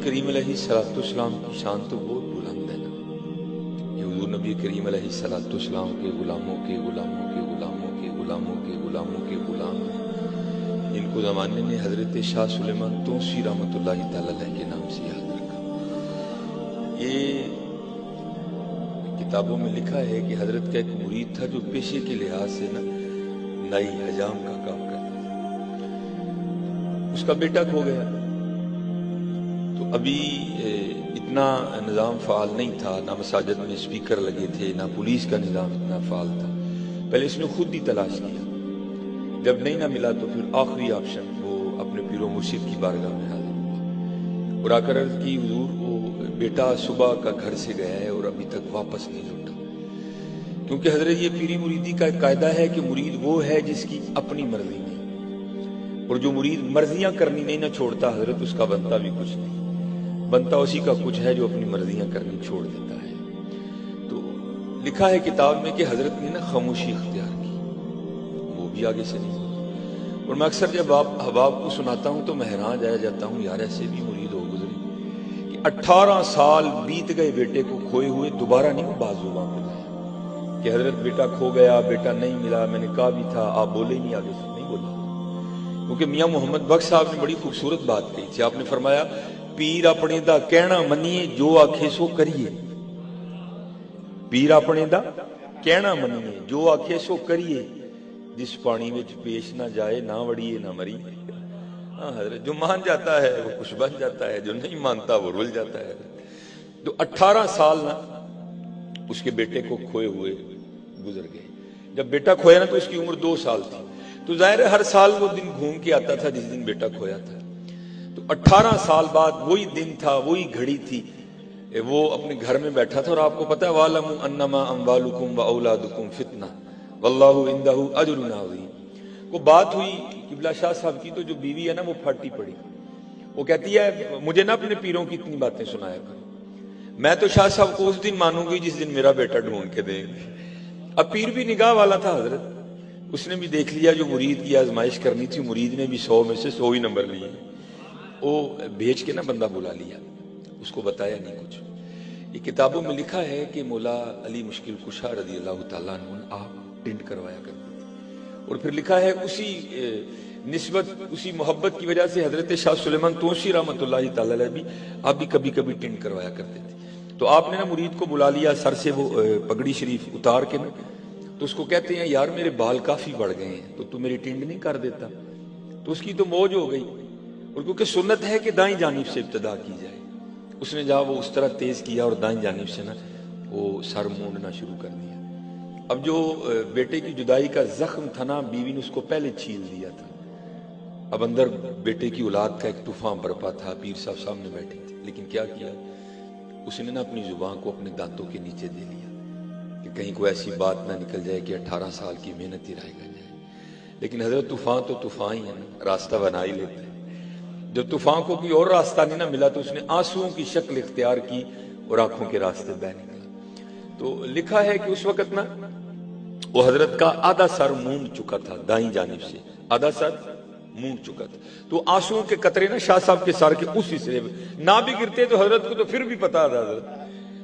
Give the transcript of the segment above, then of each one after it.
کریم علیہ السلام کی شان تو بہت بلند ہے نا. یہ حضور نبی کریم علیہ السلام کے غلاموں کے غلاموں کے غلاموں کے غلاموں کے غلاموں کے غلام ہیں، جن کو زمانے نے حضرت شاہ سلیمان توسی رحمۃ اللہ تعالی علیہ کے نام سے یاد رکھا. یہ کتابوں میں لکھا ہے کہ حضرت کا ایک مرید تھا جو پیشے کے لحاظ سے نا نائی حجام کا کام کرتا تھا. اس کا بیٹا کھو گیا تو ابھی اتنا نظام فعال نہیں تھا، نہ مساجد میں اسپیکر لگے تھے، نہ پولیس کا نظام اتنا فعال تھا. پہلے اس نے خود ہی تلاش کیا، جب نہیں نہ ملا تو پھر آخری آپشن وہ اپنے پیر و مرشد کی بارگاہ میں حاضر ہوا اور آ کر عرض کی حضور وہ بیٹا صبح کا گھر سے گیا ہے اور ابھی تک واپس نہیں لوٹا. کیونکہ حضرت یہ پیری مریدی کا ایک قاعدہ ہے کہ مرید وہ ہے جس کی اپنی مرضی نہیں، اور جو مرید مرضیاں کرنی نہیں نہ چھوڑتا حضرت اس کا بنتا بھی کچھ نہیں، بنتا اسی کا کچھ ہے جو اپنی مرضیاں کرنی چھوڑ دیتا ہے. تو لکھا ہے کتاب میں کہ حضرت نے نا خاموشی اختیار کی، وہ بھی آگے سے نہیں. اور میں اکثر جب احباب کو سناتا ہوں تو میں حیران جایا جاتا ہوں، یار ایسے بھی مرید ہو گزرے کہ 18 سال بیت گئے بیٹے کو کھوئے ہوئے، دوبارہ نہیں وہ باز زبان پہ لایا کہ حضرت بیٹا کھو گیا، بیٹا نہیں ملا، میں نے کہا بھی تھا، آپ بولے نہیں، آگے سے نہیں بولا. کیونکہ میاں محمد بخش صاحب نے بڑی خوبصورت بات کہی تھی. آپ نے فرمایا پیر اپنے دا کہنا منیے جو آکھے سو کریے. پیر اپنے دا کہنا منیے جو آکھے سو کریے، جس پانی وچ پیش نہ جائے نہ وڑیے نہ مریے. ہاں حضرت جو مان جاتا ہے وہ کچھ بن جاتا ہے، جو نہیں مانتا وہ رل جاتا ہے. تو 18 سال نہ اس کے بیٹے کو کھوئے ہوئے گزر گئے. جب بیٹا کھویا نا تو اس کی عمر 2 سال تھی. تو ظاہر ہے ہر سال وہ دن گھوم کے آتا تھا جس دن بیٹا کھویا تھا. تو 18 سال بعد وہی دن تھا، وہی گھڑی تھی، وہ اپنے گھر میں بیٹھا تھا. اور آپ کو پتہ ہے وَاعْلَمُوا أَنَّمَا أَمْوَالُكُمْ وَأَوْلَادُكُمْ فِتْنَةٌ وَاللَّهُ عِندَهُ أَجْرٌ عَظِيمٌ. وہ بات ہوئی قبلہ شاہ صاحب کی، تو جو بیوی ہے نا وہ پھٹی پڑی. وہ کہتی ہے مجھے نہ اپنے پیروں کی اتنی باتیں سنایا کرو، میں تو شاہ صاحب کو اس دن مانوں گی جس دن میرا بیٹا ڈھونڈ کے دیں گے. اب پیر بھی نگاہ والا تھا حضرت، اس نے بھی دیکھ لیا جو مرید کی آزمائش کرنی تھی. مرید نے بھی 100 میں سے 100 ہی نمبر لیے. وہ بھیج کے نا بندہ بلا لیا، اس کو بتایا نہیں کچھ. یہ کتابوں میں لکھا ہے کہ مولا علی مشکل کشا رضی اللہ تعالیٰ عنہ آپ ٹینٹ کروایا کرتے تھے. اور پھر لکھا ہے اسی نسبت اسی محبت کی وجہ سے حضرت شاہ سلیمان توسی رحمۃ اللہ تعالیٰ علیہ بھی آپ بھی کبھی کبھی ٹینٹ کروایا کرتے تھے. تو آپ نے نا مرید کو بلا لیا، سر سے وہ پگڑی شریف اتار کے نا، تو اس کو کہتے ہیں یار میرے بال کافی بڑھ گئے ہیں تو میری ٹینڈ نہیں کر دیتا. تو اس کی تو موج ہو گئی، اور کیونکہ سنت ہے کہ دائیں جانب سے ابتدا کی جائے. اس نے جہاں وہ اس طرح تیز کیا اور دائیں جانب سے نا وہ سر مونڈنا شروع کر دیا. اب جو بیٹے کی جدائی کا زخم تھا نا، بیوی نے اس کو پہلے چھیل دیا تھا. اب اندر بیٹے کی اولاد کا ایک طوفان برپا تھا. پیر صاحب سامنے بیٹھے تھے، لیکن کیا کیا اس نے نا اپنی زبان کو اپنے دانتوں کے نیچے دے لیا کہ کہیں کوئی ایسی بات نہ نکل جائے کہ 18 سال کی محنت ہی رائے گا جائے. لیکن حضرت طوفان تو طوفان ہی ہے نا، راستہ بنا ہی لیتے ہیں. جب طوفان کو کوئی اور راستہ نہیں نہ ملا تو اس نے آنسوؤں کی شکل اختیار کی اور آنکھوں کے راستے بہ نکلا. تو لکھا ہے کہ اس وقت نا وہ حضرت کا آدھا سر مونڈ چکا تھا، دائیں جانب سے آدھا سر مونڈ چکا تھا. تو آنسوؤں کے قطرے نا شاہ صاحب کے سر کے اس حصے نہ بھی گرتے تو حضرت کو تو پھر بھی پتا تھا حضرت.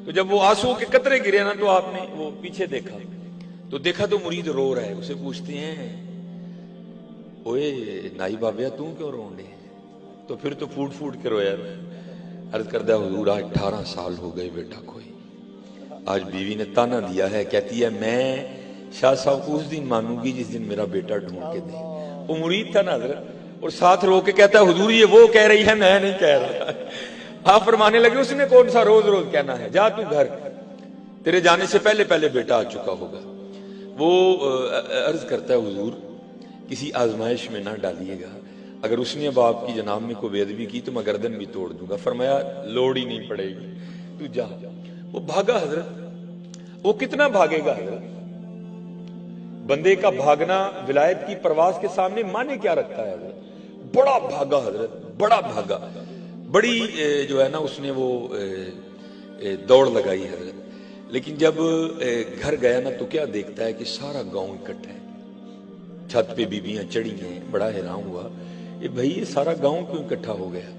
تو جب وہ آنسوؤں کے قطرے گرے نا تو آپ نے وہ پیچھے دیکھا تو مرید رو رہا ہے. اسے پوچھتے ہیں اوے نائی بابیا تم کیوں رونے؟ تو پھر تو پھوٹ پھوٹ کے رویا. عرض کردہ حضور آج 18 سال ہو گئے بیٹا کوئی. آج بیوی نے تانا دیا ہے، کہتی ہے میں شاہ صاحب کو اس دن مانوں گی جس دن میرا بیٹا ڈھونڈ کے دے. وہ مرید تھا نا حضرت، اور ساتھ رو کے کہتا ہے حضور یہ وہ کہہ رہی ہے میں نہیں کہہ رہا. آپ فرمانے لگے اس نے کون سا روز روز کہنا ہے، جا تو گھر، تیرے جانے سے پہلے پہلے بیٹا آ چکا ہوگا. وہ عرض کرتا ہے حضور کسی آزمائش میں نہ ڈالیے گا، اگر اس نے اب آپ کی جناب میں کوئی بے ادبی کی تو میں گردن بھی توڑ دوں گا. فرمایا لوڑ ہی نہیں پڑے گی، تو جا. وہ بھاگا حضرت. وہ کتنا بھاگے گا حضرت؟ بندے کا بھاگنا ولایت کی پرواز کے سامنے مانے کیا رکھتا ہے حضرت؟ بڑا بھاگا حضرت، بڑا بھاگا، بڑی جو ہے نا اس نے وہ دوڑ لگائی حضرت. لیکن جب گھر گیا نا تو کیا دیکھتا ہے کہ سارا گاؤں اکٹھا ہے، چھت پہ بیویاں چڑھی ہیں. بڑا حیران ہوا یہ بھائی یہ سارا گاؤں کیوں اکٹھا ہو گیا؟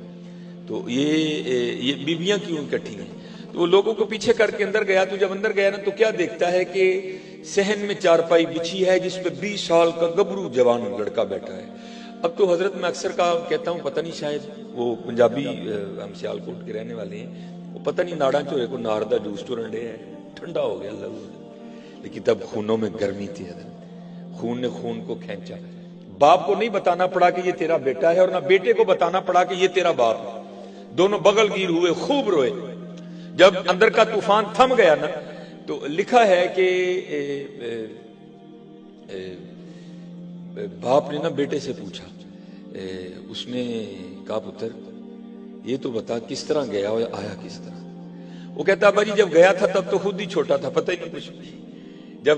تو یہ بیویاں کیوں اکٹھی ہیں؟ تو وہ لوگوں کو پیچھے کر کے اندر گیا. تو جب اندر گیا نا تو کیا دیکھتا ہے کہ صحن میں چارپائی بچھی ہے جس پہ 20 سال کا گبرو جوان لڑکا بیٹھا ہے. اب تو حضرت میں اکثر کہتا ہوں پتہ نہیں شاید وہ پنجابی ہم سیالکوٹ کے رہنے والے ہیں, وہ پتہ نہیں ناڑا چورے کو نار دا جوس تو رنڈے ہے, ٹھنڈا ہو گیا اللہ. لیکن تب خونوں میں گرمی تھی حضرت, خون نے خون کو کھینچا. باپ کو نہیں بتانا پڑا کہ یہ تیرا بیٹا ہے اور نہ بیٹے کو بتانا پڑا کہ یہ تیرا باپ ہے. دونوں بغل گیر ہوئے, خوب روئے. جب اندر کا طوفان تھم گیا نا تو لکھا ہے کہ باپ نے نا بیٹے سے پوچھا, اس نے کہا پتر یہ تو بتا کس طرح گیا اور آیا کس طرح. وہ کہتا ابا جی جب گیا تھا تب تو خود ہی چھوٹا تھا, پتہ ہی نہیں کچھ. جب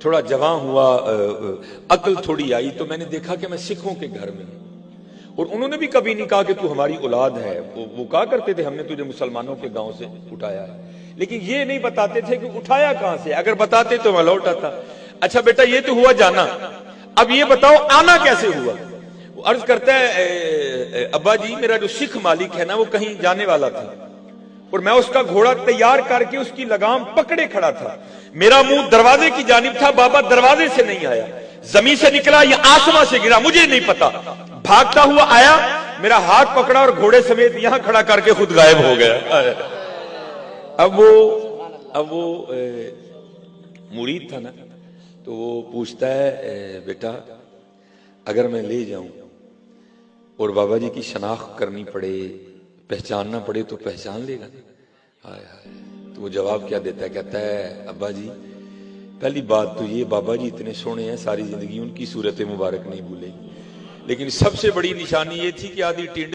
تھوڑا جوان ہوا, عقل تھوڑی آئی, تو میں نے دیکھا کہ میں سکھوں کے گھر میں ہوں. اور انہوں نے بھی کبھی نہیں کہا کہ تو ہماری اولاد ہے, وہ کہا کرتے تھے ہم نے تجھے مسلمانوں کے گاؤں سے اٹھایا ہے, لیکن یہ نہیں بتاتے تھے کہ اٹھایا کہاں سے. اگر بتاتے تو میں لوٹ آتا. اچھا بیٹا یہ تو ہوا جانا, اب یہ بتاؤ آنا کیسے ہوا. وہ عرض کرتا ہے ابا جی میرا جو سکھ مالک ہے نا وہ کہیں جانے والا تھا اور میں اس کا گھوڑا تیار کر کے اس کی لگام پکڑے کھڑا تھا. میرا منہ دروازے کی جانب تھا, بابا دروازے سے نہیں آیا, زمین سے نکلا یا آسمان سے گرا مجھے نہیں پتا. بھاگتا ہوا آیا, میرا ہاتھ پکڑا اور گھوڑے سمیت یہاں کھڑا کر کے خود غائب ہو گیا. اب وہ مرید تھا نا, تو وہ پوچھتا ہے بیٹا اگر میں لے جاؤں اور بابا جی کی شناخت کرنی پڑے, پہچاننا پڑے تو پہچان لے گا. ہائے ہائے. تو وہ جواب کیا دیتا ہے, کہتا ہے ابا جی پہلی بات تو یہ بابا جی اتنے سونے ہیں ساری زندگی ان کی صورت مبارک نہیں بھولے, لیکن سب سے بڑی نشانی یہ تھی کہ آدھی ٹینڈ